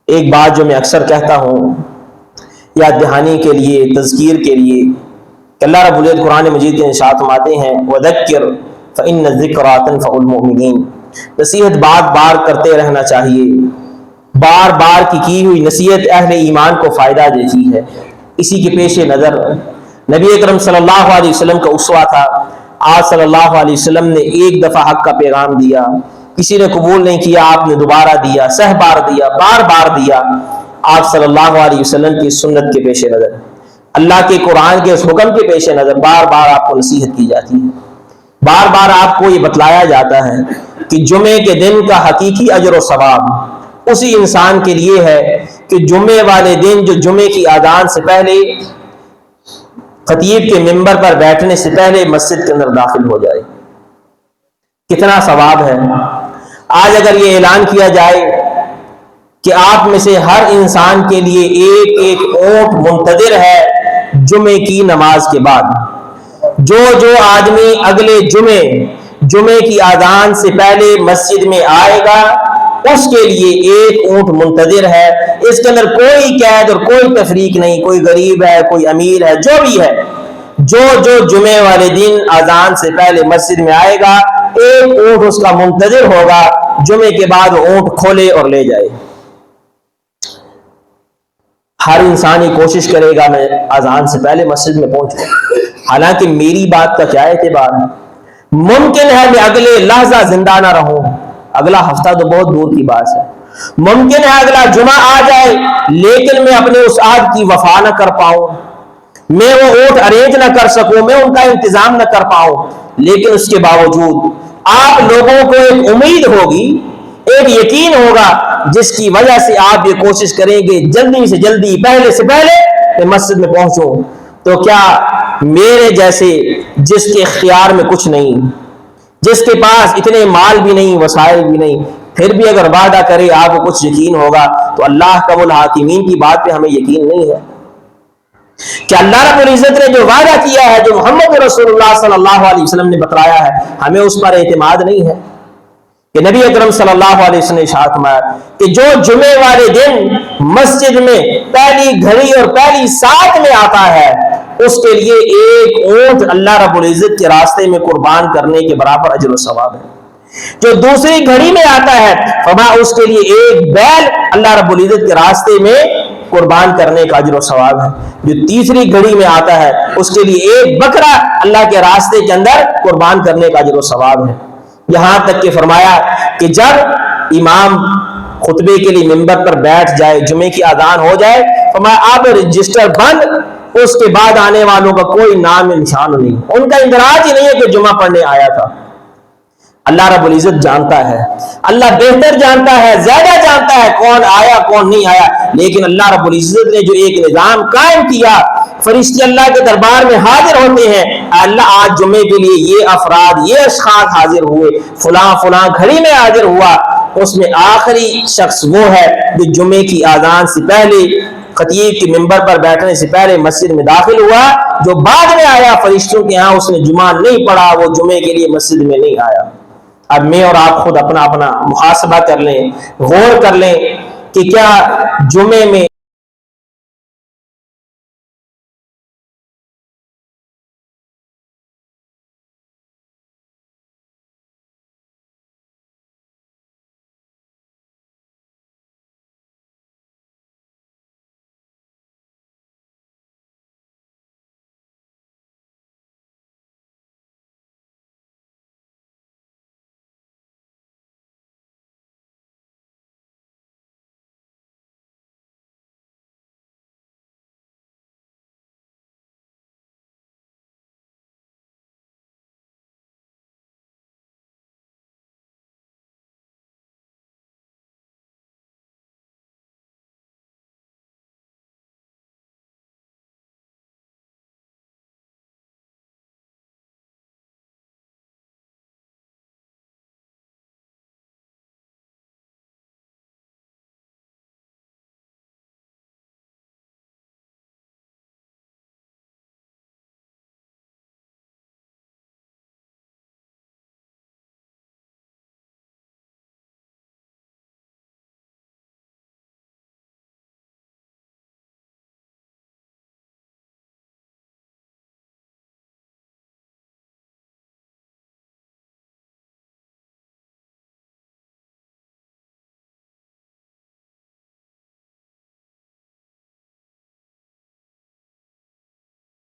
ایک بات جو میں اکثر کہتا ہوں یاد دہانی کے لیے، تذکیر کے لیے، کہ اللہ رب العزت قرآن مجید کے ارشاد فرماتے ہیں وَذَكِّرْ فَإِنَّ الذِّكْرَىٰ تَنفَعُ الْمُؤْمِنِينَ۔ نصیحت بار بار کرتے رہنا چاہیے، بار بار کی ہوئی نصیحت اہل ایمان کو فائدہ دیتی ہے۔ اسی کے پیش نظر نبی اکرم صلی اللہ علیہ وسلم کا اسوہ تھا۔ آپ صلی اللہ علیہ وسلم نے ایک دفعہ حق کا پیغام دیا، کسی نے قبول نہیں کیا، آپ نے دوبارہ دیا، سہ بار دیا، بار بار دیا۔ آپ صلی اللہ علیہ وسلم کی سنت کے پیش نظر، اللہ کے قرآن کے اس حکم کے پیش نظر بار بار آپ کو نصیحت کی جاتی ہے، بار بار آپ کو یہ بتلایا جاتا ہے کہ جمعے کے دن کا حقیقی اجر و ثواب اسی انسان کے لیے ہے کہ جمعے والے دن جو جمعے کی اذان سے پہلے خطیب کے منبر پر بیٹھنے سے پہلے مسجد کے اندر داخل ہو جائے۔ کتنا ثواب ہے۔ آج اگر یہ اعلان کیا جائے کہ آپ میں سے ہر انسان کے لیے ایک ایک اونٹ منتظر ہے جمعے کی نماز کے بعد، جو آدمی اگلے جمعے کی اذان سے پہلے مسجد میں آئے گا اس کے لیے ایک اونٹ منتظر ہے۔ اس کے اندر کوئی قید اور کوئی تفریق نہیں، کوئی غریب ہے، کوئی امیر ہے، جو بھی ہے، جو جمعے والے دن اذان سے پہلے مسجد میں آئے گا ایک اونٹ اس کا منتظر ہوگا، جمعے کے بعد اونٹ کھولے اور لے جائے۔ ہر انسان یہ کوشش کرے گا میں اذان سے پہلے مسجد میں پہنچوں، حالانکہ میری بات کا کیا اعتبار ہے؟ ممکن ہے میں اگلے لحظہ زندہ نہ رہوں، اگلا ہفتہ تو بہت دور کی بات ہے، ممکن ہے اگلا جمعہ آ جائے لیکن میں اپنے اس عہد کی وفا نہ کر پاؤں، میں وہ اونٹ ارینج نہ کر سکوں، میں ان کا انتظام نہ کر پاؤں، لیکن اس کے باوجود آپ لوگوں کو ایک امید ہوگی، ایک یقین ہوگا جس کی وجہ سے آپ یہ کوشش کریں گے جلدی سے جلدی پہلے سے پہلے میں مسجد میں پہنچوں۔ تو کیا میرے جیسے جس کے اختیار میں کچھ نہیں، جس کے پاس اتنے مال بھی نہیں، وسائل بھی نہیں، پھر بھی اگر وعدہ کرے آپ کو کچھ یقین ہوگا، تو اللہ کا الحاکمین کی بات پہ ہمیں یقین نہیں ہے کہ اللہ رب العزت نے جو وعدہ کیا ہے، جو محمد رسول اللہ صلی اللہ علیہ وسلم نے بتلایا ہے، ہمیں اس پر اعتماد نہیں ہے کہ نبی اکرم صلی اللہ علیہ وسلم نے ارشاد فرمایا کہ جو جمعے والے دن مسجد میں پہلی گھڑی اور پہلی ساتھ میں آتا ہے اس کے لیے ایک اونٹ اللہ رب العزت کے راستے میں قربان کرنے کے برابر اجر و ثواب ہے۔ جو دوسری گھڑی میں آتا ہے فرمایا اس کے لیے ایک بیل اللہ رب العزت کے راستے میں قربان کرنے کا اجر و ثواب ہے۔ جو تیسری گھڑی میں آتا ہے اس کے لیے ایک بکرا اللہ کے راستے کے اندر قربان کرنے کا اجر و ثواب ہے۔ یہاں تک کہ فرمایا کہ جب امام خطبے کے لیے منبر پر بیٹھ جائے، جمعے کی اذان ہو جائے، فرمایا اب رجسٹر بند، اس کے بعد آنے والوں کا کوئی نام نشان نہیں، ان کا اندراج ہی نہیں ہے کہ جمعہ پڑھنے آیا تھا۔ اللہ رب العزت جانتا ہے، اللہ بہتر جانتا ہے، زیادہ جانتا ہے کون آیا کون نہیں آیا، لیکن اللہ رب العزت نے جو ایک نظام قائم کیا، فرشتے اللہ کے دربار میں حاضر ہوتے ہیں، اللہ آج جمعے کے لیے یہ افراد یہ اشخاص حاضر ہوئے، فلاں گھڑی میں حاضر ہوا، اس میں آخری شخص وہ ہے جو جمعے کی اذان سے پہلے خطیب کے منبر پر بیٹھنے سے پہلے مسجد میں داخل ہوا، جو بعد میں آیا فرشتوں کے ہاں اس نے جمعہ نہیں پڑھا، وہ جمعے کے لیے مسجد میں نہیں آیا۔ اب میں اور آپ خود اپنا محاسبہ کر لیں، غور کر لیں کہ کیا جمعے میں